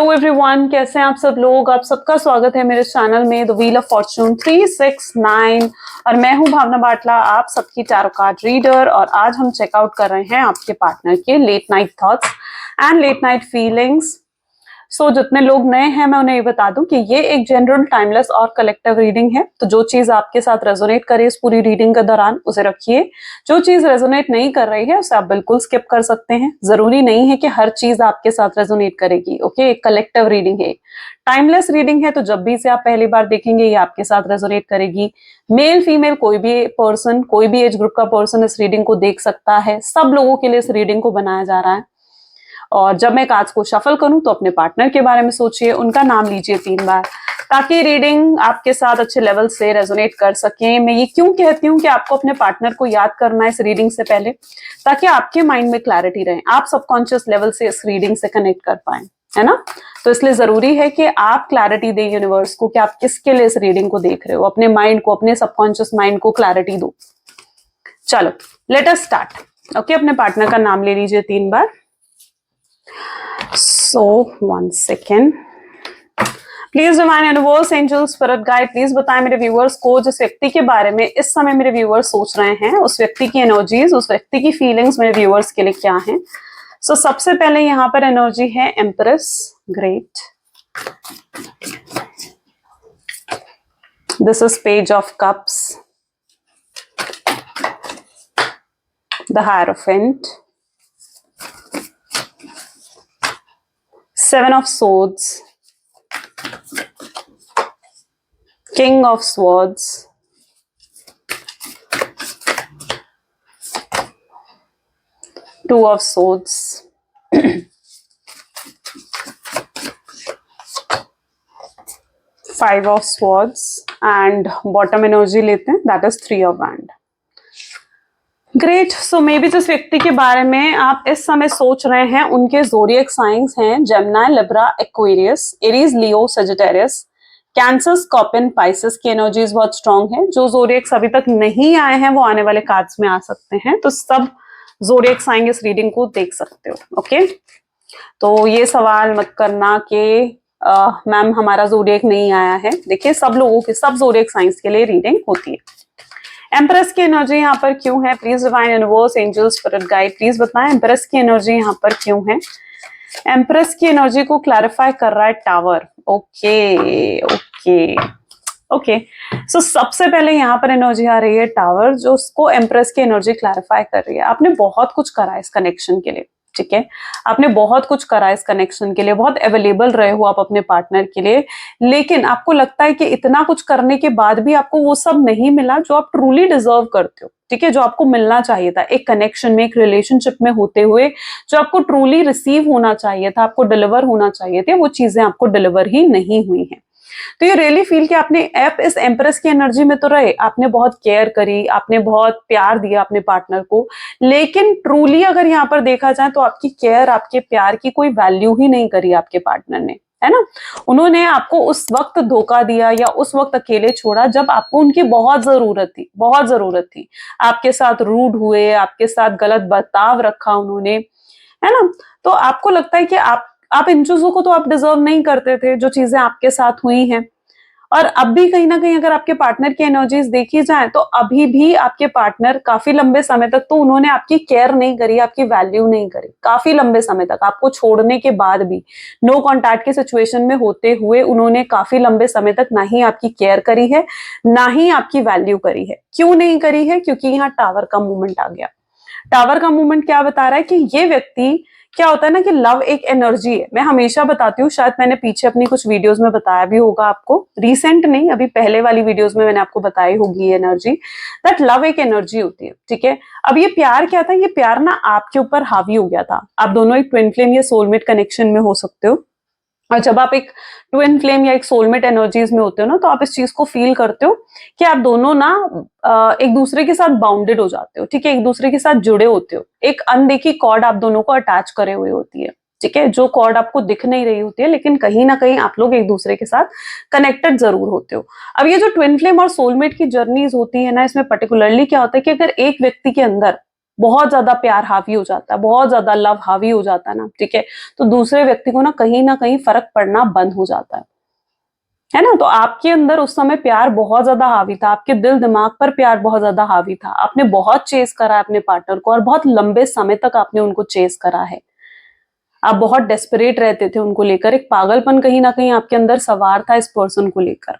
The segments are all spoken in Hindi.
हेलो एवरीवन, कैसे हैं आप सब लोग। आप सबका स्वागत है मेरे चैनल में द व्हील ऑफ फॉर्चून 369 और मैं हूं भावना बाटला, आप सबकी टैरो कार्ड रीडर। और आज हम चेकआउट कर रहे हैं आपके पार्टनर के late night thoughts and late night feelings. So जितने लोग नए हैं मैं उन्हें ये बता दूं कि ये एक जनरल, टाइमलेस और कलेक्टिव रीडिंग है। तो जो चीज आपके साथ रेजोनेट करे इस पूरी रीडिंग के दौरान उसे रखिए। जो चीज रेजोनेट नहीं कर रही है उसे आप बिल्कुल स्किप कर सकते हैं। जरूरी नहीं है कि हर चीज आपके साथ रेजोनेट करेगी। ओके, एक कलेक्टिव रीडिंग है, टाइमलेस रीडिंग है, तो जब भी इसे आप पहली बार देखेंगे ये आपके साथ रेजोनेट करेगी। मेल फीमेल कोई भी पर्सन, कोई भी एज ग्रुप का पर्सन इस रीडिंग को देख सकता है। सब लोगों के लिए इस रीडिंग को बनाया जा रहा है। और जब मैं कार्ड्स को शफल करूं तो अपने पार्टनर के बारे में सोचिए, उनका नाम लीजिए 3 बार, ताकि रीडिंग आपके साथ अच्छे लेवल से रेजोनेट कर सके। मैं ये क्यों कहती हूँ कि आपको अपने पार्टनर को याद करना है इस रीडिंग से पहले, ताकि आपके माइंड में क्लैरिटी रहे, आप सबकॉन्शियस लेवल से इस रीडिंग से कनेक्ट कर पाए, है ना। तो इसलिए जरूरी है कि आप क्लैरिटी दें यूनिवर्स को कि आप किसके लिए इस रीडिंग को देख रहे हो। अपने माइंड को, अपने सबकॉन्शियस माइंड को क्लैरिटी दो। चलो लेट अस स्टार्ट। ओके, अपने पार्टनर का नाम ले लीजिए 3 बार। So, 1 second. Please divine universe, angels, spirit guide, please बताएं मेरे व्यूअर्स को जिस व्यक्ति के बारे में इस समय मेरे व्यूअर्स सोच रहे हैं, उस व्यक्ति की एनर्जीज, उस व्यक्ति की फीलिंग्स मेरे व्यूअर्स के लिए क्या हैं। सो सबसे पहले यहाँ पर एनर्जी है empress. Great. This is page of cups, the hierophant, 7 of swords, king of swords, two of swords, 5 of swords and bottom energy लेते हैं, that is 3 of wand. Great. So may be जिस व्यक्ति के बारे में आप इस समय सोच रहे हैं उनके ज़ोडिएक साइंस हैं जेमिनी, लिब्रा, एक्वेरियस, एरीज, लियो, सजिटेरियस, कैंसर, स्कॉर्पियन, पाइसेस की एनर्जीज बहुत स्ट्रांग है। जो ज़ोडिएक्स अभी तक नहीं आए हैं वो आने वाले कार्ड्स में आ सकते हैं। तो सब ज़ोडिएक साइन इस रीडिंग को देख सकते हो। ओके, तो ये सवाल मत करना कि मैम हमारा ज़ोडिएक नहीं आया है। देखिए, सब लोगों के, सब ज़ोडिएक साइंस के लिए रीडिंग होती है। एम्प्रेस की एनर्जी यहाँ पर क्यों है? Please divine universe, angels, spirit guide, please बताएं एम्प्रेस की एनर्जी यहाँ पर क्यों है। एम्प्रेस की एनर्जी को क्लैरिफाई कर रहा है tower. Okay okay okay. So सबसे पहले यहाँ पर एनर्जी आ रही है टावर, जो उसको एम्प्रेस की एनर्जी क्लैरिफाई कर रही है। आपने बहुत कुछ करा इस कनेक्शन के लिए, ठीक है, आपने बहुत कुछ करा इस कनेक्शन के लिए, बहुत अवेलेबल रहे हो आप अपने पार्टनर के लिए, लेकिन आपको लगता है कि इतना कुछ करने के बाद भी आपको वो सब नहीं मिला जो आप ट्रूली डिजर्व करते हो, ठीक है, जो आपको मिलना चाहिए था एक कनेक्शन में, एक रिलेशनशिप में होते हुए, जो आपको ट्रूली रिसीव होना चाहिए था, आपको डिलीवर होना चाहिए थे, वो चीजें आपको डिलीवर ही नहीं हुई हैं। तो ये रियली फील कि आपने आप इस एम्प्रेस की एनर्जी में तो रहे, आपने बहुत केयर करी, आपने बहुत प्यार दिया अपने पार्टनर को, लेकिन ट्रूली अगर यहाँ पर देखा जाए तो आपकी केयर, आपके प्यार की कोई वैल्यू ही नहीं करी आपके पार्टनर ने, है ना। उन्होंने आपको उस वक्त धोखा दिया या उस वक्त अकेले छोड़ा जब आपको उनकी बहुत जरूरत थी, बहुत जरूरत थी। आपके साथ रूड हुए, आपके साथ गलत बर्ताव रखा उन्होंने, है ना। तो आपको लगता है कि आप इन चीजों को तो आप डिजर्व नहीं करते थे, जो चीजें आपके साथ हुई हैं। और अब भी कहीं ना कहीं अगर आपके पार्टनर की एनर्जीज देखी जाए तो अभी भी आपके पार्टनर काफी लंबे समय तक तो उन्होंने आपकी केयर नहीं करी, आपकी वैल्यू नहीं करी। काफी लंबे समय तक, आपको छोड़ने के बाद भी, नो कॉन्टैक्ट के सिचुएशन में होते हुए, उन्होंने काफी लंबे समय तक ना ही आपकी केयर करी है, ना ही आपकी वैल्यू करी है। क्यों नहीं करी है? क्योंकि यहाँ टावर का मूवमेंट आ गया। टावर का मूवमेंट क्या बता रहा है कि ये व्यक्ति, क्या होता है ना कि लव एक एनर्जी है। मैं हमेशा बताती हूँ, शायद मैंने पीछे अपनी कुछ वीडियोस में बताया भी होगा आपको, रिसेंट नहीं, अभी पहले वाली वीडियोस में मैंने आपको बताई होगी ये एनर्जी, दैट लव एक एनर्जी होती है, ठीक है। अब ये प्यार क्या था? ये प्यार ना आपके ऊपर हावी हो गया था। आप दोनों एक ट्विन फ्लेम या सोलमेट कनेक्शन में हो सकते हो, और जब आप एक ट्विन फ्लेम या एक सोलमेट एनर्जीज में होते हो ना, तो आप इस चीज को फील करते हो कि आप दोनों ना एक दूसरे के साथ बाउंडेड हो जाते हो, ठीक है, एक दूसरे के साथ जुड़े होते हो। एक अनदेखी कॉर्ड आप दोनों को अटैच करे हुए होती है, ठीक है, जो कॉर्ड आपको दिख नहीं रही होती है, लेकिन कहीं ना कहीं आप लोग एक दूसरे के साथ कनेक्टेड जरूर होते हो। अब ये जो ट्विन फ्लेम और सोलमेट की जर्नीज होती है ना, इसमें पर्टिकुलरली क्या होता है कि अगर एक व्यक्ति के अंदर बहुत ज्यादा प्यार हावी हो जाता है, बहुत ज्यादा लव हावी हो जाता है ना, ठीक है, तो दूसरे व्यक्ति को ना कहीं फर्क पड़ना बंद हो जाता है ना। तो आपके अंदर उस समय प्यार बहुत ज्यादा हावी था, आपके दिल दिमाग पर प्यार बहुत ज्यादा हावी था, आपने बहुत चेस करा अपने पार्टनर को और बहुत लंबे समय तक आपने उनको चेस करा है। आप बहुत डेस्परेट रहते थे उनको लेकर, एक पागलपन कहीं ना कहीं आपके अंदर सवार था इस पर्सन को लेकर।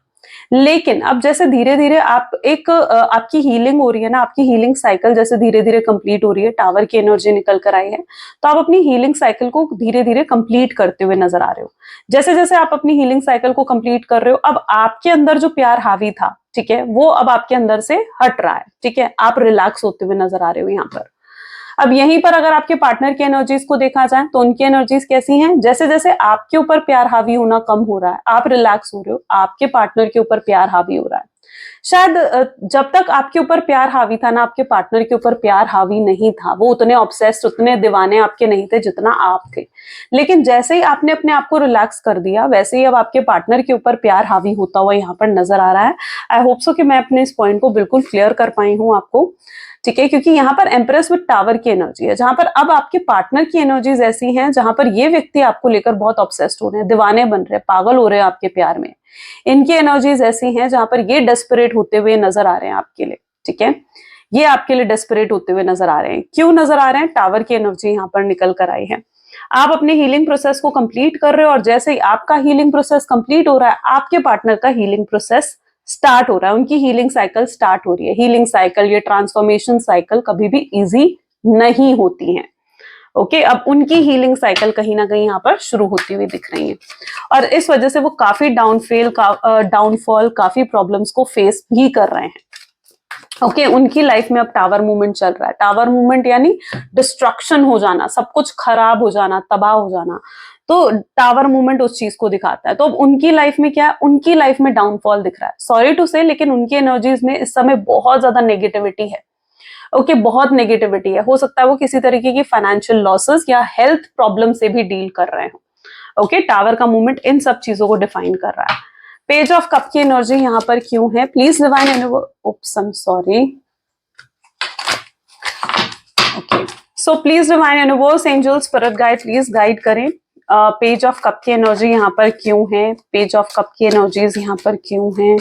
लेकिन अब जैसे धीरे धीरे आप आपकी हीलिंग हो रही है ना, आपकी हीलिंग साइकिल जैसे धीरे धीरे कंप्लीट हो रही है, टावर की एनर्जी निकल कर आई है, तो आप अपनी हीलिंग साइकिल को धीरे धीरे कंप्लीट करते हुए नजर आ रहे हो। जैसे जैसे आप अपनी हीलिंग साइकिल को कंप्लीट कर रहे हो, अब आपके अंदर जो प्यार हावी था, ठीक है, वो अब आपके अंदर से हट रहा है, ठीक है, आप रिलैक्स होते हुए नजर आ रहे हो यहाँ पर। अब यहीं पर अगर आपके पार्टनर की एनर्जीज को देखा जाए तो उनकी एनर्जीज कैसी हैं, जैसे जैसे आपके ऊपर प्यार हावी होना कम हो रहा है, आप रिलैक्स हो रहे हो, आपके पार्टनर के ऊपर प्यार हावी हो रहा है। शायद जब तक आपके ऊपर प्यार हावी था ना, आपके पार्टनर के ऊपर प्यार हावी नहीं था, वो उतने ऑब्सेस्ड, उतने दीवाने आपके नहीं थे जितना आप थे। लेकिन जैसे ही आपने अपने आप को रिलैक्स कर दिया, वैसे ही अब आपके पार्टनर के ऊपर प्यार हावी होता हुआ यहाँ पर नजर आ रहा है। आई होप सो कि मैं अपने इस पॉइंट को बिल्कुल क्लियर कर पाई हूँ आपको, ठीक है, क्योंकि यहाँ पर एम्प्रेस विद टावर की एनर्जी है, जहां पर अब आपके पार्टनर की एनर्जीज ऐसी हैं जहां पर ये व्यक्ति आपको लेकर बहुत ऑब्सेस्ड हो रहे हैं, दीवाने बन रहे हैं, पागल हो रहे हैं आपके प्यार में। इनकी एनर्जीज ऐसी हैं जहां पर ये डेस्परेट होते हुए नजर आ रहे हैं आपके लिए, ठीक है, ये आपके लिए डेस्परेट होते हुए नजर आ रहे हैं। क्यों नजर आ रहे हैं? टावर की एनर्जी यहाँ पर निकल कर आई है। आप अपने हीलिंग प्रोसेस को कंप्लीट कर रहे हो और जैसे ही आपका हीलिंग प्रोसेस कंप्लीट हो रहा है, आपके पार्टनर का हीलिंग प्रोसेस स्टार्ट हो रहा है, उनकी हीलिंग साइकिल स्टार्ट हो रही है। हीलिंग साइकिल, ये ट्रांसफॉर्मेशन साइकिल कभी भी इजी नहीं होती है। ओके, अब उनकी हीलिंग साइकिल कहीं ना कहीं यहाँ पर शुरू होती हुई दिख रही है और इस वजह से वो काफी डाउनफॉल, काफी प्रॉब्लम्स को फेस भी कर रहे हैं। ओके, उनकी लाइफ में अब टावर मूवमेंट चल रहा है। टावर मूवमेंट यानी डिस्ट्रक्शन हो जाना, सब कुछ खराब हो जाना, तबाह हो जाना। तो टावर मूवमेंट उस चीज को दिखाता है। तो अब उनकी लाइफ में क्या है? उनकी लाइफ में डाउनफॉल दिख रहा है। सॉरी टू से, लेकिन उनकी एनर्जीज में इस समय बहुत ज्यादा नेगेटिविटी है। ओके, बहुत नेगेटिविटी है। हो सकता है वो किसी तरीके की फाइनेंशियल लॉसेस या हेल्थ प्रॉब्लम से भी डील कर रहे हो। ओके, टावर का मूवमेंट इन सब चीजों को डिफाइन कर रहा है। पेज ऑफ कप की एनर्जी यहाँ पर क्यों है? Please divine universe, I am sorry, okay, so please divine universe, angel, spirit guide, please guide करें। पेज ऑफ कप की एनर्जी यहाँ पर क्यों है? पेज ऑफ कप की एनर्जीज यहाँ पर क्यों है?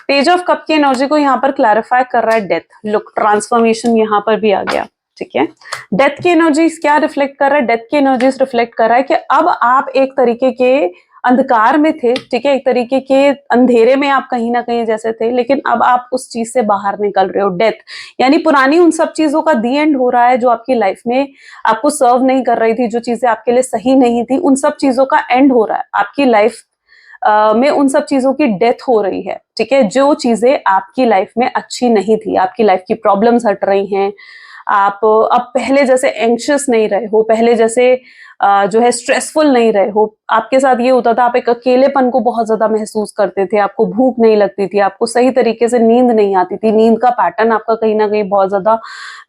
पेज ऑफ कप की एनर्जी को यहाँ पर क्लैरिफाई कर रहा है डेथ। लुक, ट्रांसफॉर्मेशन यहाँ पर भी आ गया, ठीक है। डेथ की एनर्जीज क्या रिफ्लेक्ट कर रहा है? डेथ की एनर्जीज रिफ्लेक्ट कर रहा है कि अब आप एक तरीके के अंधकार में थे, ठीक है, एक तरीके के अंधेरे में आप कहीं ना कहीं जैसे थे, लेकिन अब आप उस चीज से बाहर निकल रहे हो। डेथ यानी पुरानी उन सब चीजों का दी एंड हो रहा है जो आपकी लाइफ में आपको सर्व नहीं कर रही थी, जो चीजें आपके लिए सही नहीं थी, उन सब चीजों का एंड हो रहा है। आपकी लाइफ में उन सब चीजों की डेथ हो रही है, ठीक है। जो चीजें आपकी लाइफ में अच्छी नहीं थी, आपकी लाइफ की प्रॉब्लम्स हट रही हैं। आप अब पहले जैसे एंग्शियस नहीं रहे हो, पहले जैसे जो है स्ट्रेसफुल नहीं रहे हो। आपके साथ ये होता था, आप एक अकेलेपन को बहुत ज्यादा महसूस करते थे, आपको भूख नहीं लगती थी, आपको सही तरीके से नींद नहीं आती थी, नींद का पैटर्न आपका कहीं ना कहीं बहुत ज्यादा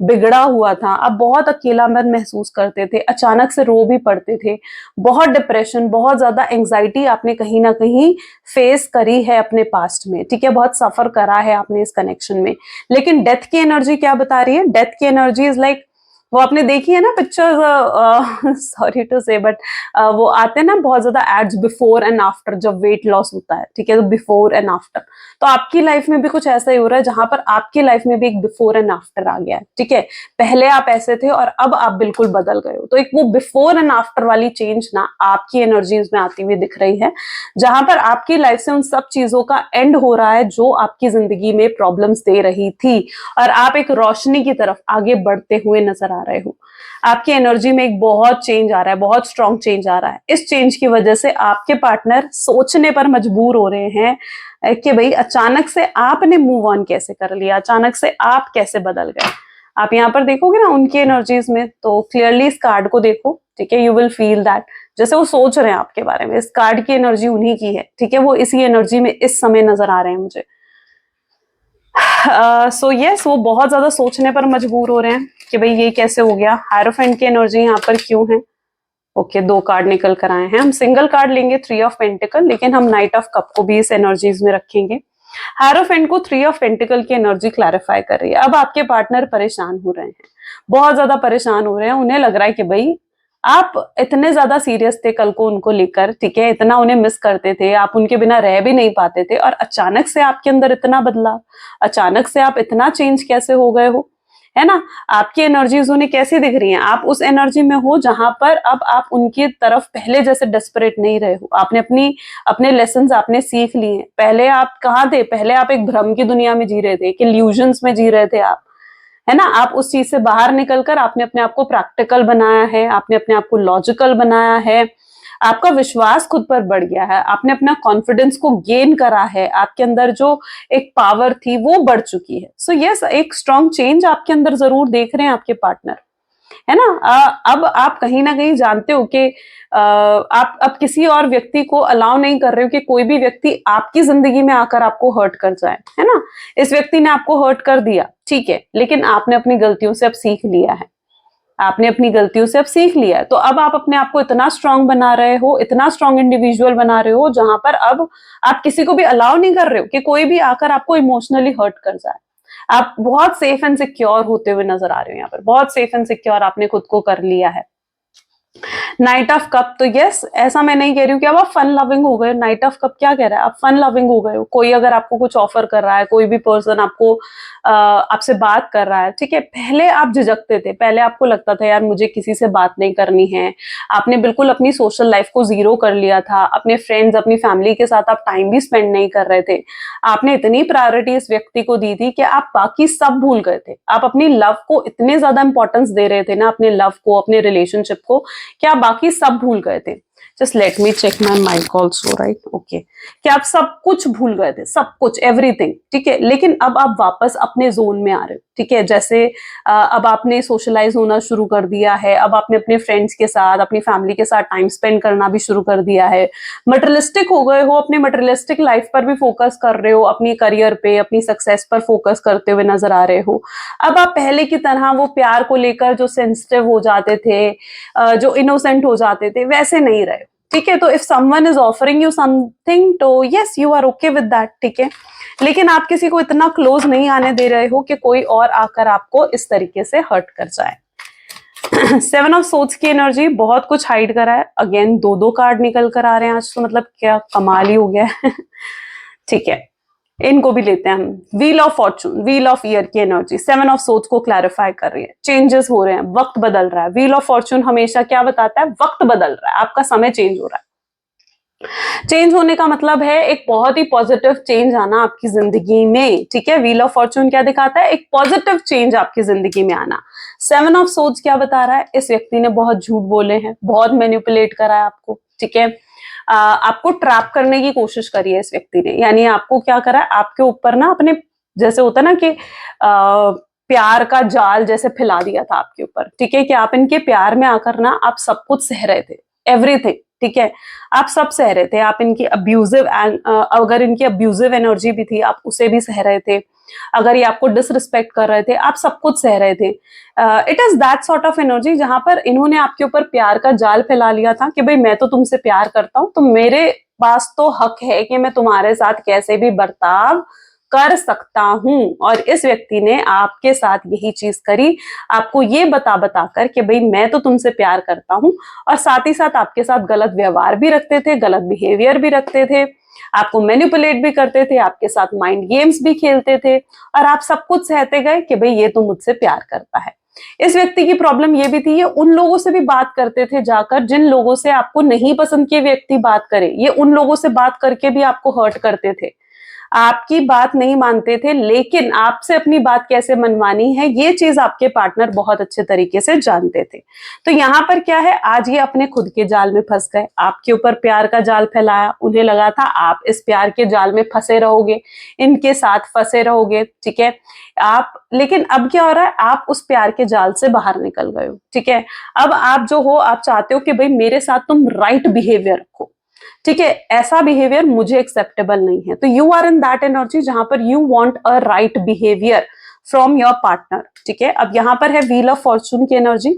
बिगड़ा हुआ था। आप बहुत अकेलापन महसूस करते थे, अचानक से रो भी पड़ते थे। बहुत डिप्रेशन, बहुत ज्यादा एंग्जाइटी आपने कहीं ना कहीं फेस करी है अपने पास्ट में, ठीक है, बहुत सफर करा है आपने इस कनेक्शन में। लेकिन डेथ की एनर्जी क्या बता रही है? डेथ की एनर्जी इज लाइक, वो आपने देखी है ना पिक्चर्स, सॉरी टू से बट वो आते हैं ना बहुत ज्यादा एड्स, बिफोर एंड आफ्टर, जब वेट लॉस होता है, ठीक है, तो बिफोर एंड आफ्टर। तो आपकी लाइफ में भी कुछ ऐसा ही हो रहा है, जहां पर आपकी लाइफ में भी एक बिफोर एंड आफ्टर आ गया है, ठीक है। पहले आप ऐसे थे और अब आप बिल्कुल बदल गए हो। तो एक वो बिफोर एंड आफ्टर वाली चेंज ना आपकी एनर्जीज में आती हुई दिख रही है, जहां पर आपकी लाइफ से उन सब चीजों का एंड हो रहा है जो आपकी जिंदगी में प्रॉब्लम्स दे रही थी, और आप एक रोशनी की तरफ आगे बढ़ते हुए नजर आ रहे हो। आपकी एनर्जी में एक बहुत चेंज आ रहा है, बहुत स्ट्रॉन्ग चेंज आ रहा है। इस चेंज की वजह से आपके पार्टनर सोचने पर मजबूर हो रहे हैं कि भाई अचानक से आपने मूव ऑन कैसे कर लिया, अचानक से आप कैसे बदल गए। आप यहाँ पर देखोगे ना उनकी एनर्जीज में, तो क्लियरली इस कार्ड को देखो, ठीक है, यू विल फील दैट जैसे वो सोच रहे हैं आपके बारे में। इस कार्ड की एनर्जी उन्हीं की है, ठीक है, वो इसी एनर्जी में इस समय नजर आ रहे हैं मुझे। सो यस, वो बहुत ज्यादा सोचने पर मजबूर हो रहे हैं कि भाई ये कैसे हो गया। हायरोफेंट की एनर्जी यहाँ पर क्यों है? ओके, दो कार्ड निकल कर आए हैं। हम सिंगल कार्ड लेंगे, 3 ऑफ पेंटिकल, लेकिन हम नाइट ऑफ कप को भी इस एनर्जीज में रखेंगे। हेरोफेंट को थ्री ऑफ पेंटिकल की एनर्जी क्लैरिफाई कर रही है। अब आपके पार्टनर परेशान हो रहे हैं, बहुत ज्यादा परेशान हो रहे हैं। उन्हें लग रहा है कि भाई आप इतने ज्यादा सीरियस थे कल को उनको लेकर, ठीक है, इतना उन्हें मिस करते थे, आप उनके बिना रह भी नहीं पाते थे, और अचानक से आपके अंदर इतना बदलाव, अचानक से आप इतना चेंज कैसे हो गए हो, है ना। आपकी एनर्जीज उन्हें कैसी दिख रही हैं? आप उस एनर्जी में हो जहां पर अब आप उनकी तरफ पहले जैसे डेस्परेट नहीं रहे हो। आपने अपने लेसन्स आपने सीख लिए। पहले आप कहाँ थे? पहले आप एक भ्रम की दुनिया में जी रहे थे, एक इल्यूजन्स में जी रहे थे आप, है ना। आप उस चीज से बाहर निकलकर आपने अपने आप को प्रैक्टिकल बनाया है, आपने अपने आप को लॉजिकल बनाया है, आपका विश्वास खुद पर बढ़ गया है, आपने अपना कॉन्फिडेंस को गेन करा है, आपके अंदर जो एक पावर थी वो बढ़ चुकी है। सो यस, एक स्ट्रॉन्ग चेंज आपके अंदर जरूर देख रहे हैं आपके पार्टनर, है ना। अब आप कहीं ना कहीं जानते हो कि आप अब किसी और व्यक्ति को अलाउ नहीं कर रहे हो कि कोई भी व्यक्ति आपकी जिंदगी में आकर आपको हर्ट कर जाए, है ना। इस व्यक्ति ने आपको हर्ट कर दिया, ठीक है, लेकिन आपने अपनी गलतियों से अब सीख लिया है, आपने अपनी गलतियों से अब सीख लिया है। तो अब आप अपने आप को इतना स्ट्रांग बना रहे हो, इतना स्ट्रांग इंडिविजुअल बना रहे हो, जहां पर अब आप किसी को भी अलाउ नहीं कर रहे हो कि कोई भी आकर आपको इमोशनली हर्ट कर जाए। आप बहुत सेफ एंड सिक्योर होते हुए नजर आ रहे हो यहाँ पर, बहुत सेफ एंड सिक्योर आपने खुद को कर लिया है। नाइट ऑफ कप, तो यस, ऐसा मैं नहीं कह रही हूँ कि अब आप फन लविंग हो गए। नाइट ऑफ कप क्या कह रहा है? आप फन लविंग हो गए हो। कोई अगर आपको कुछ ऑफर कर रहा है, कोई भी पर्सन आपको आपसे बात कर रहा है, ठीक है, पहले आप झिझकते थे, पहले आपको लगता था यार मुझे किसी से बात नहीं करनी है, आपने बिल्कुल अपनी सोशल लाइफ को जीरो कर लिया था, अपने फ्रेंड्स अपनी फैमिली के साथ आप टाइम भी स्पेंड नहीं कर रहे थे, आपने इतनी प्रायोरिटी इस व्यक्ति को दी थी कि आप बाकी सब भूल गए थे। आप अपनी लव को इतने ज्यादा इंपॉर्टेंस दे रहे थे ना, अपने लव को, अपने रिलेशनशिप को, कि आप बाकी सब भूल गए थे। Just let me check my mic also, right, okay, कि आप सब कुछ भूल गए थे, सब कुछ, एवरीथिंग, ठीक है। लेकिन अब आप वापस अपने जोन में आ रहे हो, ठीक है। जैसे अब आपने सोशलाइज होना शुरू कर दिया है, अब आपने अपने फ्रेंड्स के साथ, अपनी फैमिली के साथ टाइम स्पेंड करना भी शुरू कर दिया है, मटेरियलिस्टिक हो गए हो, अपनी मटेरियलिस्टिक लाइफ पर भी फोकस कर रहे हो, अपनी करियर पे, अपनी सक्सेस पर फोकस करते हुए नजर आ रहे हो। अब आप पहले की तरह वो प्यार को लेकर जो सेंसिटिव हो जाते थे, जो इनोसेंट हो जाते थे, वैसे नहीं रहे, ठीक है। तो if someone is offering you something, तो yes, you are okay with that, ठीक है। लेकिन आप किसी को इतना क्लोज नहीं आने दे रहे हो कि कोई और आकर आपको इस तरीके से हर्ट कर जाए। सेवन ऑफ सोर्ड्स की एनर्जी बहुत कुछ हाइड करा है। अगेन दो दो कार्ड निकल कर आ रहे हैं आज, तो मतलब क्या कमाल ही हो गया है। ठीक है, इनको भी लेते हैं हम। Wheel of Fortune, wheel of year की एनर्जी सेवन ऑफ सोर्ड्स को क्लैरिफाई कर रही है। चेंजेस हो रहे हैं, वक्त बदल रहा है। व्हील ऑफ फॉर्चून हमेशा क्या बताता है? वक्त बदल रहा है, आपका समय चेंज हो रहा है। चेंज होने का मतलब है एक बहुत ही पॉजिटिव चेंज आना आपकी जिंदगी में, ठीक है। व्हील ऑफ फॉर्चून क्या दिखाता है? एक पॉजिटिव चेंज आपकी जिंदगी में आना। सेवन ऑफ सोर्ड्स क्या बता रहा है? इस व्यक्ति ने बहुत झूठ बोले हैं, बहुत मैनिपुलेट करा है आपको, ठीक है। आपको ट्रैप करने की कोशिश करी है इस व्यक्ति ने, यानी आपको क्या करा है, आपके ऊपर ना अपने, जैसे होता ना कि प्यार का जाल जैसे फैला दिया था आपके ऊपर, ठीक है, कि आप इनके प्यार में आकर ना आप सब कुछ सह रहे थे, एवरीथिंग, ठीक है, आप सब सह रहे थे। आप इनकी अब्यूजिव, अगर इनकी अब्यूजिव एनर्जी भी थी आप उसे भी सह रहे थे, अगर ये आपको डिसरिस्पेक्ट कर रहे थे आप सब कुछ सह रहे थे। It is that sort of energy जहां पर इन्होंने आपके ऊपर प्यार का जाल फैला लिया था कि भाई मैं तो तुमसे प्यार करता हूं, तो मेरे पास तो हक है कि मैं तुम्हारे साथ कैसे भी बर्ताव कर सकता हूं। और इस व्यक्ति ने आपके साथ यही चीज करी, आपको ये बता कर कि भाई मैं तो तुमसे प्यार करता हूं, और साथ ही साथ आपके साथ गलत व्यवहार भी रखते थे, गलत बिहेवियर भी रखते थे, आपको मैनिपुलेट भी करते थे, आपके साथ माइंड गेम्स भी खेलते थे, और आप सब कुछ सहते गए कि भाई ये तो मुझसे प्यार करता है। इस व्यक्ति की प्रॉब्लम ये भी थी, ये उन लोगों से भी बात करते थे जाकर जिन लोगों से आपको नहीं पसंद के व्यक्ति बात करे, ये उन लोगों से बात करके भी आपको हर्ट करते थे। आपकी बात नहीं मानते थे, लेकिन आपसे अपनी बात कैसे मनवानी है ये चीज आपके पार्टनर बहुत अच्छे तरीके से जानते थे। तो यहाँ पर क्या है, आज ये अपने खुद के जाल में फंस गए, आपके ऊपर प्यार का जाल फैलाया, उन्हें लगा था आप इस प्यार के जाल में फंसे रहोगे, इनके साथ फंसे रहोगे, ठीक है। आप, लेकिन अब क्या हो रहा है, आप उस प्यार के जाल से बाहर निकल गए हो, ठीक है। अब आप जो हो, आप चाहते हो कि भाई मेरे साथ तुम राइट बिहेवियर रखो, ठीक है, ऐसा बिहेवियर मुझे एक्सेप्टेबल नहीं है। तो you are in that energy जहां पर you want a right behaviour from your partner, ठीक है। अब यहां पर है व्हील ऑफ फॉर्चून की एनर्जी,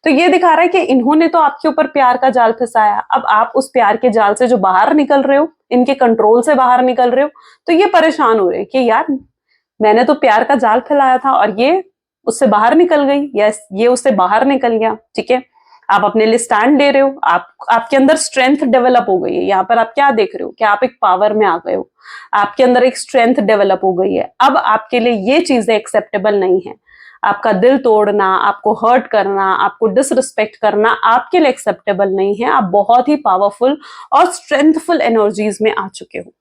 तो ये दिखा रहा है कि इन्होंने तो आपके ऊपर प्यार का जाल फंसाया, अब आप उस प्यार के जाल से जो बाहर निकल रहे हो, इनके कंट्रोल से बाहर निकल रहे हो, तो ये परेशान हो रहे हैं कि यार मैंने तो प्यार का जाल फैलाया था और ये उससे बाहर निकल गई, या ये उससे बाहर निकल गया। ठीक है, आप अपने लिए स्टैंड ले रहे हो, आपके अंदर स्ट्रेंथ डेवलप हो गई है। यहाँ पर आप क्या देख रहे हो कि आप एक पावर में आ गए हो, आपके अंदर एक स्ट्रेंथ डेवलप हो गई है। अब आपके लिए ये चीजें एक्सेप्टेबल नहीं है, आपका दिल तोड़ना, आपको हर्ट करना, आपको डिसरिस्पेक्ट करना आपके लिए एक्सेप्टेबल नहीं है। आप बहुत ही पावरफुल और स्ट्रेंथफुल एनर्जीज में आ चुके हो।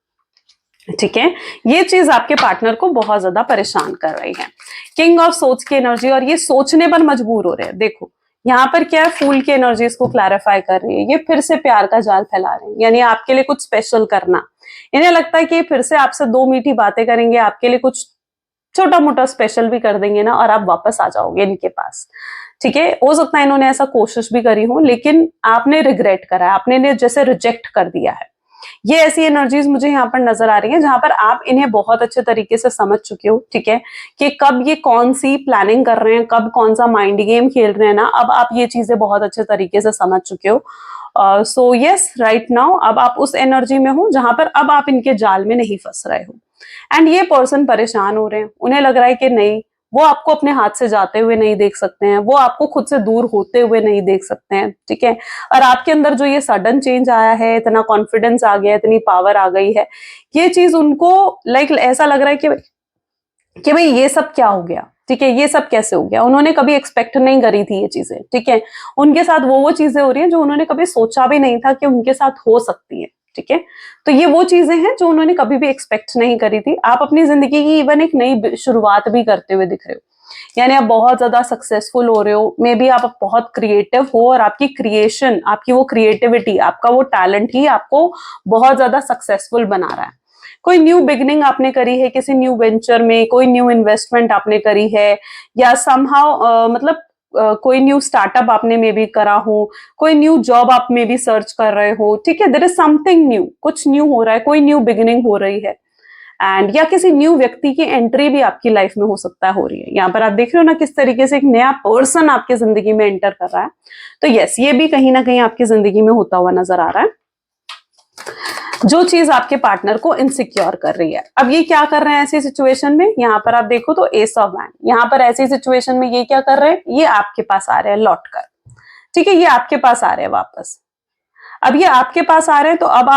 ठीक है, ये चीज आपके पार्टनर को बहुत ज्यादा परेशान कर रही है। किंग ऑफ सोच की एनर्जी, और ये सोचने पर मजबूर हो रहे हैं। देखो यहाँ पर क्या है, फूल की एनर्जी इसको क्लैरिफाई कर रही है, ये फिर से प्यार का जाल फैला रहे हैं, यानी आपके लिए कुछ स्पेशल करना। इन्हें लगता है कि फिर से आपसे 2 मीठी बातें करेंगे, आपके लिए कुछ छोटा मोटा स्पेशल भी कर देंगे ना, और आप वापस आ जाओगे इनके पास। ठीक है, हो सकता है इन्होंने ऐसा कोशिश भी करी हो, लेकिन आपने रिग्रेट करा है, आपने इन्हें जैसे रिजेक्ट कर दिया है। ये ऐसी एनर्जीज मुझे यहाँ पर नजर आ रही है जहां पर आप इन्हें बहुत अच्छे तरीके से समझ चुके हो। ठीक है, कि कब ये कौन सी प्लानिंग कर रहे हैं, कब कौन सा माइंड गेम खेल रहे हैं ना, अब आप ये चीजें बहुत अच्छे तरीके से समझ चुके हो। सो यस, राइट नाउ अब आप उस एनर्जी में हो जहां पर अब आप इनके जाल में नहीं फंस रहे हो। एंड ये पर्सन परेशान हो रहे हैं, उन्हें लग रहा है कि नहीं, वो आपको अपने हाथ से जाते हुए नहीं देख सकते हैं, वो आपको खुद से दूर होते हुए नहीं देख सकते हैं। ठीक है, और आपके अंदर जो ये सडन चेंज आया है, इतना कॉन्फिडेंस आ गया, इतनी पावर आ गई है, ये चीज उनको लाइक ऐसा लग रहा है कि भाई ये सब क्या हो गया। ठीक है, ये सब कैसे हो गया, उन्होंने कभी एक्सपेक्ट नहीं करी थी ये चीजें। ठीक है, उनके साथ वो चीजें हो रही हैं जो उन्होंने कभी सोचा भी नहीं था कि उनके साथ हो सकती है। ठीक है, तो ये वो चीजें हैं जो उन्होंने कभी भी एक्सपेक्ट नहीं करी थी। आप अपनी जिंदगी की इवन एक नई शुरुआत भी करते हुए दिख रहे हो, यानी आप बहुत ज्यादा सक्सेसफुल हो रहे हो, मे बी आप बहुत क्रिएटिव हो, और आपकी क्रिएशन, आपकी वो क्रिएटिविटी, आपका वो टैलेंट ही आपको बहुत ज्यादा सक्सेसफुल बना रहा है। कोई न्यू बिगनिंग आपने करी है, किसी न्यू वेंचर में कोई न्यू इन्वेस्टमेंट आपने करी है, या समहाउ मतलब कोई न्यू स्टार्टअप आपने मे बी करा हो, कोई न्यू जॉब आप मे बी सर्च कर रहे हो। ठीक है, देयर इज समथिंग न्यू, कुछ न्यू हो रहा है, कोई न्यू बिगिनिंग हो रही है। एंड या किसी न्यू व्यक्ति की एंट्री भी आपकी लाइफ में हो सकता है, हो रही है। यहाँ पर आप देख रहे हो ना किस तरीके से एक नया पर्सन आपकी जिंदगी में एंटर कर रहा है। तो यस, ये भी कहीं ना कहीं आपकी जिंदगी में होता हुआ नजर आ रहा है, जो चीज आपके पार्टनर को इनसिक्योर कर रही है। अब ये क्या कर रहे हैं ऐसी सिचुएशन में, यहाँ पर आप देखो तो एस ऑफ वैंड, यहाँ पर ऐसी सिचुएशन में ये क्या कर रहे हैं, ये आपके पास आ रहे हैं लौट कर। ठीक है, ये आपके पास आ रहे हैं वापस। अब ये आपके पास आ रहे हैं, तो अब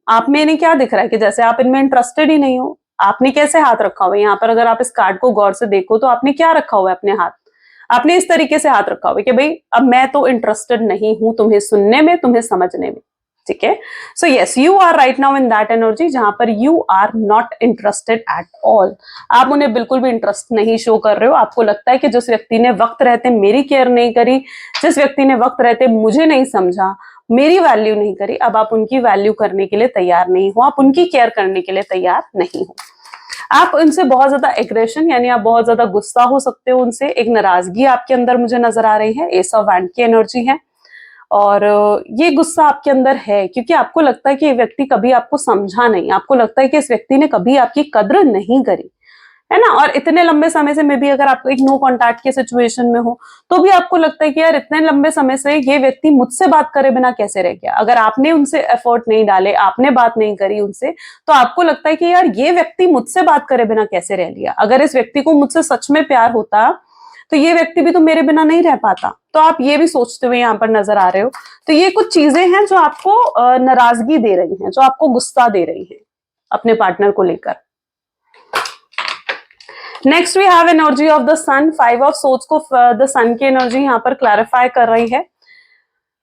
आप में इन्हें क्या दिख रहा है कि जैसे आप इनमें इंटरेस्टेड ही नहीं हो। आपने कैसे हाथ रखा हुआ है यहाँ पर, अगर आप इस कार्ड को गौर से देखो तो आपने क्या रखा हुआ है अपने हाथ, आपने इस तरीके से हाथ रखा हुआ है कि भाई अब मैं तो इंटरेस्टेड नहीं हूं तुम्हें सुनने में, तुम्हें समझने में। ठीक है, so yes, you are right now in that energy जहां पर you are not interested at all. आप उन्हें बिल्कुल भी इंटरेस्ट नहीं शो कर रहे हो। आपको लगता है कि जिस व्यक्ति ने वक्त रहते मेरी केयर नहीं करी, जिस व्यक्ति ने वक्त रहते मुझे नहीं समझा, मेरी वैल्यू नहीं करी, अब आप उनकी वैल्यू करने के लिए तैयार नहीं हो, आप उनकी केयर करने के लिए तैयार नहीं हो। आप उनसे बहुत ज्यादा एग्रेशन, यानी आप बहुत ज्यादा गुस्सा हो सकते हो उनसे, एक नाराजगी आपके अंदर मुझे नजर आ रही है, एस ऑफ वैंड की एनर्जी है। और ये गुस्सा आपके अंदर है क्योंकि आपको लगता है कि ये व्यक्ति कभी आपको समझा नहीं, आपको लगता है कि इस व्यक्ति ने कभी आपकी कद्र नहीं करी, है ना। और इतने लंबे समय से मे भी अगर आप एक नो कॉन्टैक्ट के सिचुएशन में हो, तो भी आपको लगता है कि यार इतने लंबे समय से ये व्यक्ति मुझसे बात करे बिना कैसे रह गया। अगर आपने उनसे एफर्ट नहीं डाले, आपने बात नहीं करी उनसे, तो आपको लगता है कि यार ये व्यक्ति मुझसे बात करे बिना कैसे रह लिया। अगर इस व्यक्ति को मुझसे सच में प्यार होता तो ये व्यक्ति भी तो मेरे बिना नहीं रह पाता। तो आप ये भी सोचते हुए यहाँ पर नजर आ रहे हो। तो ये कुछ चीजें हैं जो आपको नाराजगी दे रही हैं, जो आपको गुस्सा दे रही हैं अपने पार्टनर को लेकर। Next we have energy of the sun. 5 of swords को द सन की एनर्जी यहाँ पर क्लैरिफाई कर रही है।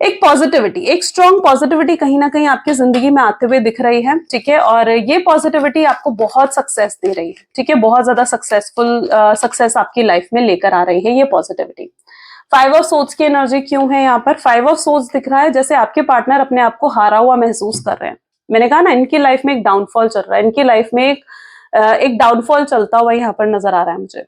एक पॉजिटिविटी, एक स्ट्रॉन्ग पॉजिटिविटी कहीं ना कहीं आपकी जिंदगी में आते हुए दिख रही है। ठीक है, और ये पॉजिटिविटी आपको बहुत सक्सेस दे रही है। ठीक है, बहुत ज्यादा सक्सेसफुल सक्सेस आपकी लाइफ में लेकर आ रही है ये पॉजिटिविटी। 5 ऑफ सोर्ड्स की एनर्जी क्यों है यहाँ पर, 5 ऑफ सोर्ड्स दिख रहा है जैसे आपके पार्टनर अपने आप को हारा हुआ महसूस कर रहे हैं। मैंने कहा ना इनकी लाइफ में एक डाउनफॉल चल रहा है, इनकी लाइफ में एक डाउनफॉल चलता हुआ यहाँ पर नजर आ रहा है मुझे।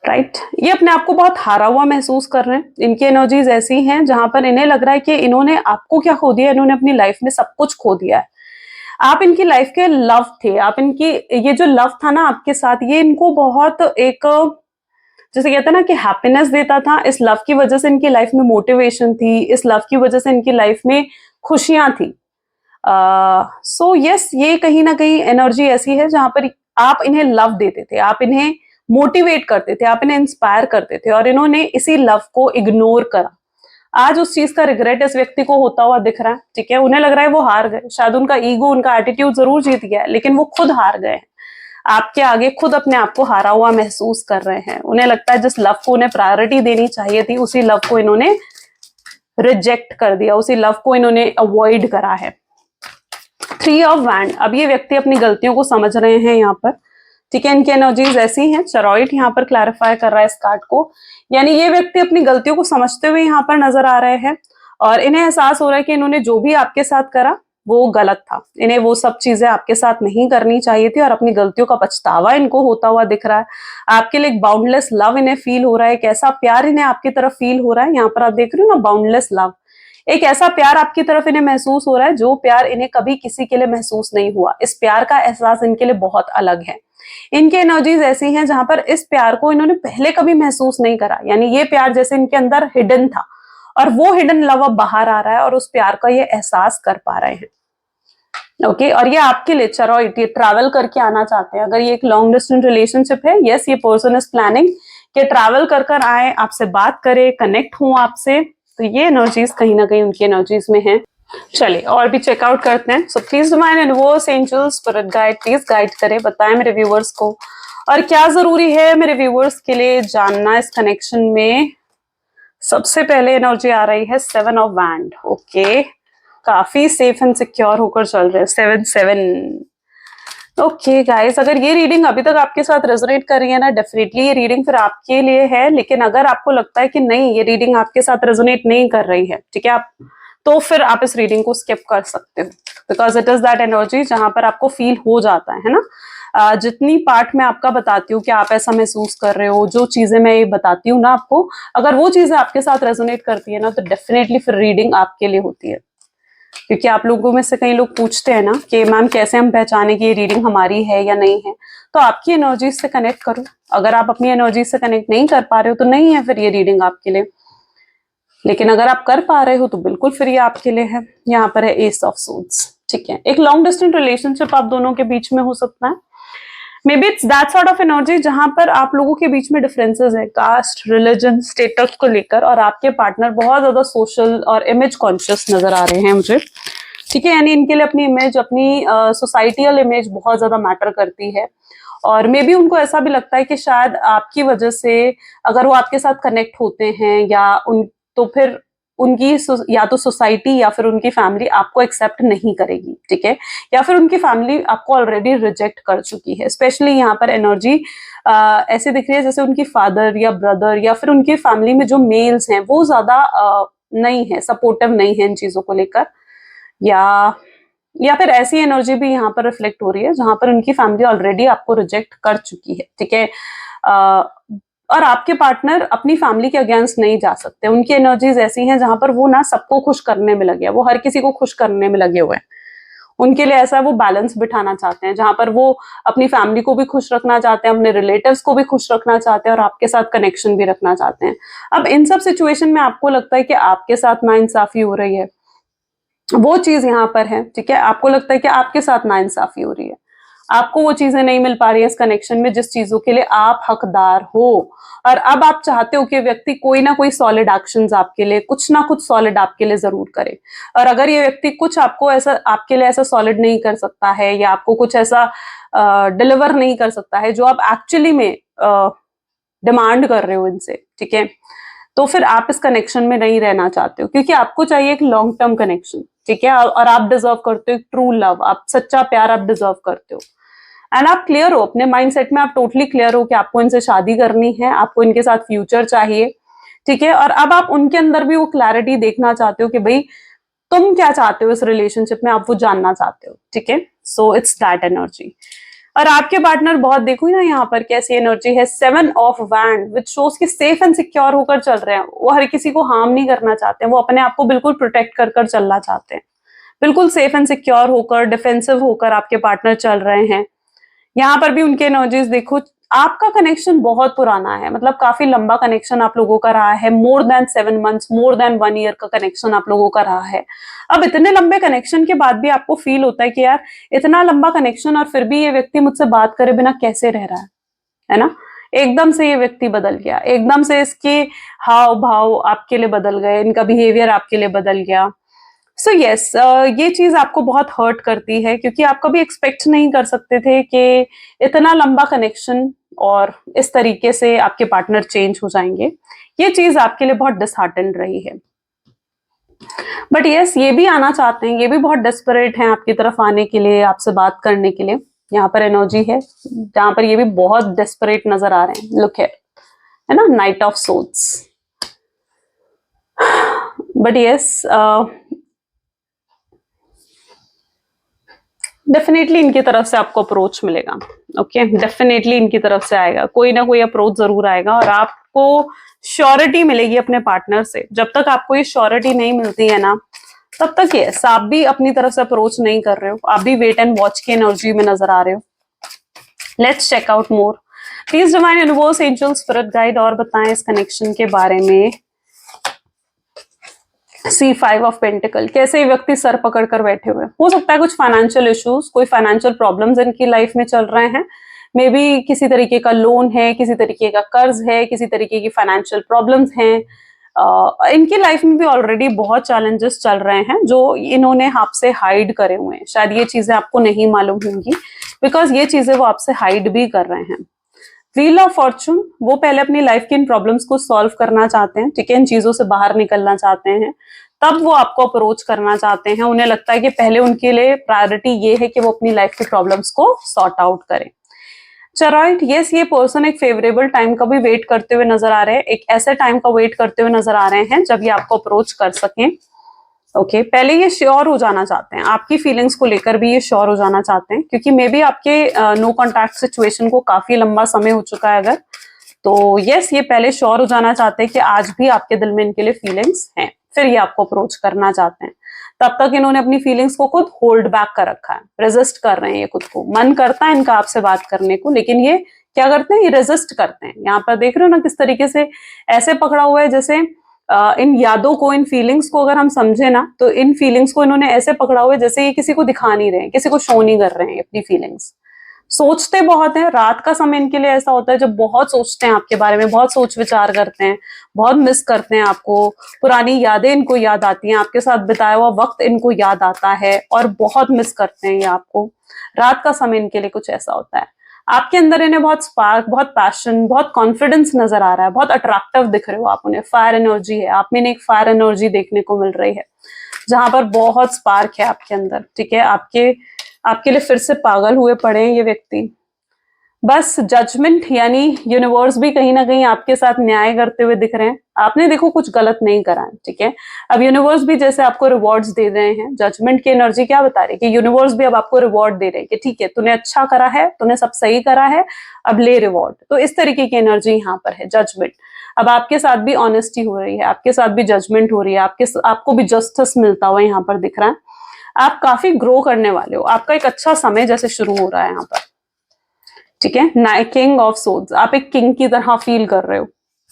राइट, ये अपने आप को बहुत हारा हुआ महसूस कर रहे हैं। इनकी एनर्जीज ऐसी हैं जहां पर इन्हें लग रहा है कि इन्होंने आपको क्या खो दिया, इन्होंने अपनी लाइफ में सब कुछ खो दिया है। आप इनकी लाइफ के लव थे, आप इनकी ये जो लव था ना आपके साथ, ये इनको बहुत एक जैसे कहते हैं ना कि हैप्पीनेस देता था, इस लव की वजह से इनकी लाइफ में मोटिवेशन थी, इस लव की वजह से इनकी लाइफ में खुशियां थी। सो यस, ये कहीं ना कहीं एनर्जी ऐसी है जहां पर आप इन्हें लव देते थे, आप इन्हें मोटिवेट करते थे, आप इन्हें इंस्पायर करते थे, और इन्होंने इसी लव को इग्नोर करा। आज उस चीज का रिग्रेट इस व्यक्ति को होता हुआ दिख रहा है, ठीक है। उन्हें लग रहा है वो हार गए, शायद उनका ईगो, उनका एटीट्यूड जरूर जीत गया है, लेकिन वो खुद हार गए हैं। आपके आगे खुद अपने आप को हारा हुआ महसूस कर रहे हैं। उन्हें लगता है जिस लव को उन्हें प्रायोरिटी देनी चाहिए थी, उसी लव को इन्होंने रिजेक्ट कर दिया, उसी लव को इन्होंने अवॉइड करा है। 3 ऑफ वैंड, अब ये व्यक्ति अपनी गलतियों को समझ रहे हैं यहाँ पर, ठीक है। इनकी एनर्जीज ऐसी हैं, चरॉइट यहाँ पर क्लैरिफाई कर रहा है इस कार्ड को, यानी ये व्यक्ति अपनी गलतियों को समझते हुए यहाँ पर नजर आ रहे हैं, और इन्हें एहसास हो रहा है कि इन्होंने जो भी आपके साथ करा वो गलत था, इन्हें वो सब चीजें आपके साथ नहीं करनी चाहिए थी, और अपनी गलतियों का पछतावा इनको होता हुआ दिख रहा है। आपके लिए एक बाउंडलेस लव इन्हें फील हो रहा है, एक ऐसा प्यार इन्हें आपकी तरफ फील हो रहा है। यहाँ पर आप देख रहे हो ना, बाउंडलेस लव, एक ऐसा प्यार आपकी तरफ इन्हें महसूस हो रहा है जो प्यार इन्हें कभी किसी के लिए महसूस नहीं हुआ। इस प्यार का एहसास इनके लिए बहुत अलग है। इनकी एनर्जीज ऐसी हैं जहां पर इस प्यार को इन्होंने पहले कभी महसूस नहीं करा, यानी ये प्यार जैसे इनके अंदर हिडन था, और वो हिडन लव अब बाहर आ रहा है, और उस प्यार का ये एहसास कर पा रहे हैं। ओके, और ये आपके लिए चरॉइट, ये ट्रैवल करके आना चाहते हैं। अगर ये एक लॉन्ग डिस्टेंस रिलेशनशिप है, यस, ये पर्सन इज प्लानिंग कि ट्रैवल कर कर आए, आपसे बात करे, कनेक्ट हो आपसे, तो ये एनर्जीज कहीं ना कहीं उनकी एनर्जीज में है। चलिए और भी चेकआउट करते हैं। So please divine universe, angels, spirit guide, please guide करें, बताएं मेरे व्यूवर्स को, और क्या जरूरी है मेरे व्यूवर्स के लिए जानना इस कनेक्शन में। सबसे पहले एनर्जी आ रही है 7 ऑफ वैंड। ओके, काफी सेफ एंड सिक्योर होकर चल रहे हैं, 7-7। ओके गाइस, अगर ये रीडिंग अभी तक आपके साथ रेजोनेट कर रही है ना, डेफिनेटली ये रीडिंग फिर आपके लिए है। लेकिन अगर आपको लगता है कि नहीं, ये रीडिंग आपके साथ रेजोनेट नहीं कर रही है, ठीक है, आप तो फिर आप इस रीडिंग को स्किप कर सकते हो, because it is that energy जहां पर आपको फील हो जाता है ना। जितनी पार्ट मैं आपका बताती हूँ कि आप ऐसा महसूस कर रहे हो, जो चीजें मैं ये बताती हूँ ना आपको, अगर वो चीजें आपके साथ रेजोनेट करती है ना, तो डेफिनेटली फिर रीडिंग आपके लिए होती है। क्योंकि आप लोगों में से कई लोग पूछते हैं ना कि मैम कैसे हम पहचाने कि ये रीडिंग हमारी है या नहीं है, तो आपकी एनर्जी से कनेक्ट करो। अगर आप अपनी एनर्जी से कनेक्ट नहीं कर पा रहे हो तो नहीं है फिर ये रीडिंग आपके लिए, लेकिन अगर आप कर पा रहे हो तो बिल्कुल फिर ये आपके लिए है। यहाँ पर है एस ऑफ सोर्ड्स, ठीक है। एक लॉन्ग डिस्टेंस रिलेशनशिप आप दोनों के बीच में हो सकता है। May be it's that sort of energy जहां पर आप लोगों के बीच में डिफरेंसेस है, कास्ट, रिलीजन, स्टेटस को लेकर, और आपके पार्टनर बहुत ज्यादा सोशल और इमेज कॉन्शियस नजर आ रहे हैं मुझे, ठीक है। यानी इनके लिए अपनी इमेज, अपनी सोसाइटियल इमेज बहुत ज्यादा मैटर करती है, और मे बी उनको ऐसा भी लगता है कि शायद आपकी वजह से अगर वो आपके साथ कनेक्ट होते हैं या उन, तो फिर उनकी या तो सोसाइटी या फिर उनकी फैमिली आपको एक्सेप्ट नहीं करेगी, ठीक है, या फिर उनकी फैमिली आपको ऑलरेडी रिजेक्ट कर चुकी है। स्पेशली यहाँ पर एनर्जी ऐसे दिख रही है जैसे उनकी फादर या ब्रदर या फिर उनकी फैमिली में जो मेल्स हैं वो ज्यादा नहीं है, सपोर्टिव नहीं है इन चीजों को लेकर, या फिर ऐसी एनर्जी भी यहाँ पर रिफ्लेक्ट हो रही है जहां पर उनकी फैमिली ऑलरेडी आपको रिजेक्ट कर चुकी है, ठीक है। और आपके पार्टनर अपनी फैमिली के अगेंस्ट नहीं जा सकते। उनकी एनर्जीज ऐसी हैं जहां पर वो ना सबको खुश करने में लगे हैं, वो हर किसी को खुश करने में लगे हुए हैं। उनके लिए ऐसा वो बैलेंस बिठाना चाहते हैं जहां पर वो अपनी फैमिली को भी खुश रखना चाहते हैं, अपने रिलेटिव्स को भी खुश रखना चाहते हैं, और आपके साथ कनेक्शन भी रखना चाहते हैं। अब इन सब सिचुएशन में आपको लगता है कि आपके साथ नाइंसाफी हो रही है, वो चीज यहाँ पर है, ठीक है। आपको लगता है कि आपके साथ नाइंसाफी हो रही है, आपको वो चीजें नहीं मिल पा रही है इस कनेक्शन में जिस चीजों के लिए आप हकदार हो, और अब आप चाहते हो कि व्यक्ति कोई ना कोई सॉलिड एक्शंस आपके लिए, कुछ ना कुछ सॉलिड आपके लिए जरूर करे। और अगर ये व्यक्ति कुछ आपको ऐसा, आपके लिए ऐसा सॉलिड नहीं कर सकता है, या आपको कुछ ऐसा डिलीवर नहीं कर सकता है जो आप एक्चुअली में डिमांड कर रहे हो इनसे, ठीक है, तो फिर आप इस कनेक्शन में नहीं रहना चाहते हो, क्योंकि आपको चाहिए एक लॉन्ग टर्म कनेक्शन, ठीक है। और आप डिजर्व करते हो एक ट्रू लव, आप सच्चा प्यार आप डिजर्व करते हो, एंड आप क्लियर हो अपने माइंडसेट में, आप टोटली क्लियर हो कि आपको इनसे शादी करनी है, आपको इनके साथ फ्यूचर चाहिए, ठीक है। और अब आप उनके अंदर भी वो क्लैरिटी देखना चाहते हो कि भाई तुम क्या चाहते हो इस रिलेशनशिप में, आप वो जानना चाहते हो, ठीक है। So it's that energy. और आपके पार्टनर बहुत, देखो ना यहाँ पर कैसी एनर्जी है, 7 ऑफ वैंड, विच शोज कि सेफ एंड सिक्योर होकर चल रहे हैं। वो हर किसी को हार्म नहीं करना चाहते हैं, वो अपने आप को बिल्कुल प्रोटेक्ट कर कर चलना चाहते हैं, बिल्कुल सेफ एंड सिक्योर होकर, डिफेंसिव होकर आपके पार्टनर चल रहे हैं। यहाँ पर भी उनके एनर्जीज देखो, आपका कनेक्शन बहुत पुराना है, मतलब काफी लंबा कनेक्शन आप लोगों का रहा है, more than 7 months, more than 1 year का कनेक्शन आप लोगों का रहा है। अब इतने लंबे कनेक्शन के बाद भी आपको फील होता है कि यार इतना लंबा कनेक्शन और फिर भी ये व्यक्ति मुझसे बात करे बिना कैसे रह रहा है ना? एकदम से ये व्यक्ति बदल गया, एकदम से इसके हाव भाव आपके लिए बदल गए, इनका बिहेवियर आपके लिए बदल गया। सो यस, ये चीज आपको बहुत हर्ट करती है, क्योंकि आप कभी एक्सपेक्ट नहीं कर सकते थे कि इतना लंबा कनेक्शन और इस तरीके से आपके पार्टनर चेंज हो जाएंगे। ये चीज आपके लिए बहुत डिसहार्टेंड रही है। बट यस, ये भी आना चाहते हैं, ये भी बहुत डेस्परेट हैं आपकी तरफ आने के लिए, आपसे बात करने के लिए। यहाँ पर एनर्जी है जहां पर ये भी बहुत डेस्परेट नजर आ रहे हैं। लुक है ना, night of swords. But yes, definitely इनकी तरफ से आपको अप्रोच मिलेगा। ओके, डेफिनेटली इनकी तरफ से आएगा, कोई ना कोई अप्रोच जरूर आएगा और आपको श्योरिटी मिलेगी अपने पार्टनर से। जब तक आपको ये श्योरिटी नहीं मिलती है ना, तब तक यस, आप भी अपनी तरफ से अप्रोच नहीं कर रहे हो, आप भी वेट एंड वॉच की एनर्जी में नजर आ रहे हो। Let's check out more. Please divine universe, angel, spirit guide और बताएं इस कनेक्शन के बारे में। C5 ऑफ पेंटिकल, कैसे व्यक्ति सर पकड़ कर बैठे हुए, हो सकता है कुछ फाइनेंशियल इश्यूज, कोई फाइनेंशियल प्रॉब्लम्स इनकी लाइफ में चल रहे हैं। मे बी किसी तरीके का लोन है, किसी तरीके का कर्ज है, किसी तरीके की फाइनेंशियल प्रॉब्लम्स हैं। इनकी लाइफ में भी ऑलरेडी बहुत चैलेंजेस चल रहे हैं जो इन्होंने आपसे हाइड करे हुए हैं। शायद ये चीजें आपको नहीं मालूम होंगी, बिकॉज ये चीजें वो आपसे हाइड भी कर रहे हैं। व्हील ऑफ फॉर्चून, वो पहले अपनी लाइफ की इन प्रॉब्लम्स को सॉल्व करना चाहते हैं, ठीक है, इन चीजों से बाहर निकलना चाहते हैं, तब वो आपको अप्रोच करना चाहते हैं। उन्हें लगता है कि पहले उनके लिए प्रायोरिटी ये है कि वो अपनी लाइफ की प्रॉब्लम्स को सॉर्ट आउट करें। चराइट, यस, ये पर्सन एक फेवरेबल टाइम का भी वेट करते हुए नजर आ रहे हैं, एक ऐसे टाइम का वेट करते हुए नजर आ रहे हैं जब ये आपको अप्रोच कर सकें। ओके, पहले ये श्योर हो जाना चाहते हैं, आपकी फीलिंग्स को लेकर भी ये श्योर हो जाना चाहते हैं, क्योंकि मे बी आपके नो कॉन्टैक्ट सिचुएशन को काफी लंबा समय हो चुका है अगर, तो यस, ये पहले श्योर हो जाना चाहते हैं कि आज भी आपके दिल में इनके लिए फीलिंग्स हैं, फिर ये आपको अप्रोच करना चाहते हैं। तब तक इन्होंने अपनी फीलिंग्स को खुद होल्ड बैक कर रखा है, रेजिस्ट कर रहे हैं ये खुद को। मन करता है इनका आपसे बात करने को, लेकिन ये क्या करते हैं, ये रेजिस्ट करते हैं। यहाँ पर देख रहे हो ना किस तरीके से ऐसे पकड़ा हुआ है, जैसे इन यादों को, इन फीलिंग्स को अगर हम समझे ना, तो इन फीलिंग्स को इन्होंने ऐसे पकड़ा हुआ है जैसे ये किसी को दिखा नहीं रहे हैं, किसी को शो नहीं कर रहे हैं अपनी फीलिंग्स। सोचते बहुत हैं, रात का समय इनके लिए ऐसा होता है जब बहुत सोचते हैं आपके बारे में, बहुत सोच विचार करते हैं, बहुत मिस करते हैं आपको, पुरानी यादें इनको याद आती हैं, आपके साथ बिताया हुआ वक्त इनको याद आता है और बहुत मिस करते हैं ये आपको। रात का समय इनके लिए कुछ ऐसा होता है। आपके अंदर इन्हें बहुत स्पार्क, बहुत पैशन, बहुत कॉन्फिडेंस नजर आ रहा है, बहुत अट्रैक्टिव दिख रहे हो आप उन्हें, फायर एनर्जी है आप में, एक फायर एनर्जी देखने को मिल रही है जहां पर बहुत स्पार्क है आपके अंदर, ठीक है। आपके लिए फिर से पागल हुए पड़े हैं ये व्यक्ति। बस जजमेंट, यानी यूनिवर्स भी कहीं ना कहीं आपके साथ न्याय करते हुए दिख रहे हैं। आपने देखो कुछ गलत नहीं करा है, ठीक है। अब यूनिवर्स भी जैसे आपको रिवॉर्ड्स दे रहे हैं, जजमेंट की एनर्जी क्या बता रही है कि यूनिवर्स भी अब आपको रिवॉर्ड दे रहे हैं कि ठीक है, तूने अच्छा करा है, तूने सब सही करा है, अब ले रिवॉर्ड। तो इस तरीके की एनर्जी यहाँ पर है, जजमेंट। अब आपके साथ भी ऑनेस्टी हो रही है, आपके साथ भी जजमेंट हो रही है, आपको भी जस्टिस मिलता हुआ यहाँ पर दिख रहा है। आप काफी ग्रो करने वाले हो, आपका एक अच्छा समय जैसे शुरू हो रहा है यहाँ पर, ठीक है। किंग ऑफ सोड्स, आप एक किंग की तरह फील कर रहे हो।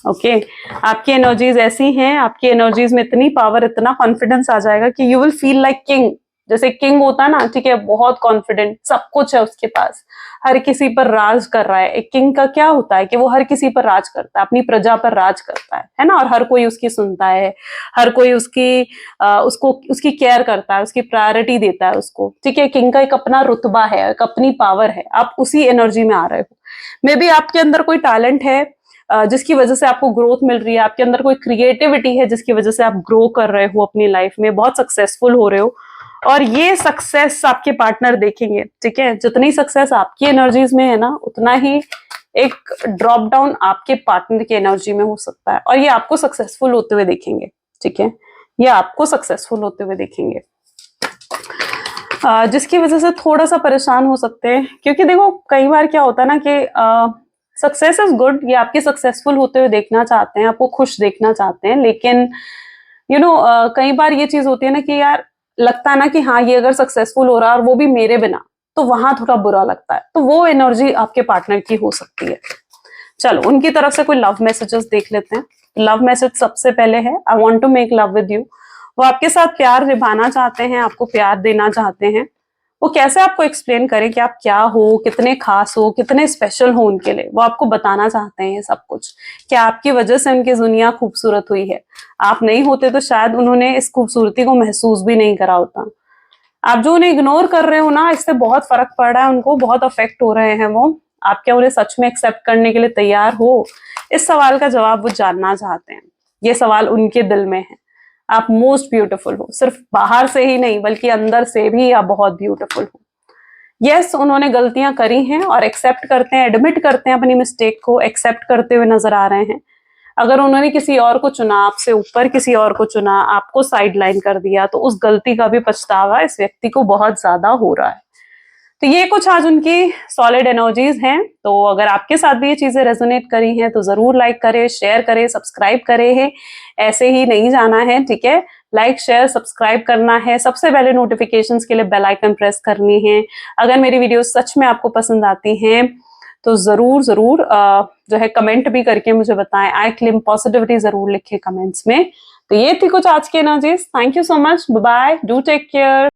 ओके, आपकी एनर्जीज ऐसी हैं, आपकी एनर्जीज में इतनी पावर, इतना कॉन्फिडेंस आ जाएगा कि you will feel like king. जैसे किंग होता है ना, ठीक है, बहुत कॉन्फिडेंट, सब कुछ है उसके पास, हर किसी पर राज कर रहा है। एक किंग का क्या होता है कि वो हर किसी पर राज करता है, अपनी प्रजा पर राज करता है ना, और हर कोई उसकी सुनता है, हर कोई उसकी केयर करता है, उसकी प्रायोरिटी देता है उसको, ठीक है। किंग का एक अपना रुतबा है, एक अपनी पावर है, आप उसी एनर्जी में आ रहे हो। मे बी आपके अंदर कोई टैलेंट है जिसकी वजह से आपको ग्रोथ मिल रही है, आपके अंदर कोई क्रिएटिविटी है जिसकी वजह से आप ग्रो कर रहे हो अपनी लाइफ में, बहुत सक्सेसफुल हो रहे हो, और ये सक्सेस आपके पार्टनर देखेंगे, ठीक है। जितनी सक्सेस आपकी एनर्जीज में है ना, उतना ही एक ड्रॉप डाउन आपके पार्टनर की एनर्जी में हो सकता है, और ये आपको सक्सेसफुल होते हुए देखेंगे, ठीक है। ये आपको सक्सेसफुल होते हुए देखेंगे, जिसकी वजह से थोड़ा सा परेशान हो सकते हैं, क्योंकि देखो कई बार क्या होता है ना कि सक्सेस इज गुड, ये आपके सक्सेसफुल होते हुए देखना चाहते हैं, आपको खुश देखना चाहते हैं, लेकिन कई बार ये चीज होती है ना कि यार लगता है ना कि हाँ ये अगर सक्सेसफुल हो रहा है और वो भी मेरे बिना, तो वहां थोड़ा बुरा लगता है, तो वो एनर्जी आपके पार्टनर की हो सकती है। चलो उनकी तरफ से कोई लव मैसेजेस देख लेते हैं। लव मैसेज सबसे पहले है, I want to make love with you. वो आपके साथ प्यार निभाना चाहते हैं, आपको प्यार देना चाहते हैं। वो कैसे आपको एक्सप्लेन करें कि आप क्या हो, कितने खास हो, कितने स्पेशल हो उनके लिए, वो आपको बताना चाहते हैं ये सब कुछ, कि आपकी वजह से उनकी दुनिया खूबसूरत हुई है। आप नहीं होते तो शायद उन्होंने इस खूबसूरती को महसूस भी नहीं करा होता। आप जो उन्हें इग्नोर कर रहे हो ना, इससे बहुत फर्क पड़ रहा है उनको, बहुत अफेक्ट हो रहे हैं वो। आप क्या उन्हें सच में एक्सेप्ट करने के लिए तैयार हो? इस सवाल का जवाब वो जानना चाहते हैं। ये सवाल उनके दिल में है। आप मोस्ट ब्यूटीफुल हो, सिर्फ बाहर से ही नहीं बल्कि अंदर से भी आप बहुत ब्यूटीफुल हो। यस, उन्होंने गलतियां करी हैं और एक्सेप्ट करते हैं, एडमिट करते हैं अपनी मिस्टेक को, एक्सेप्ट करते हुए नजर आ रहे हैं। अगर उन्होंने किसी और को चुना, आपसे ऊपर किसी और को चुना, आपको साइडलाइन कर दिया, तो उस गलती का भी पछतावा इस व्यक्ति को बहुत ज्यादा हो रहा है। तो ये कुछ आज उनकी सॉलिड एनर्जीज हैं। तो अगर आपके साथ भी ये चीजें रेजोनेट करी हैं तो जरूर लाइक करें, शेयर करें, सब्सक्राइब करें है। ऐसे ही नहीं जाना है, ठीक है? लाइक शेयर सब्सक्राइब करना है, सबसे पहले नोटिफिकेशंस के लिए बेल आइकन प्रेस करनी है। अगर मेरी वीडियो सच में आपको पसंद आती हैं तो जरूर जरूर जो है कमेंट भी करके मुझे बताएं। आई क्लेम पॉजिटिविटी जरूर लिखें कमेंट्स में। तो ये थी कुछ आज की energies. Thank you so much, bye, do take care.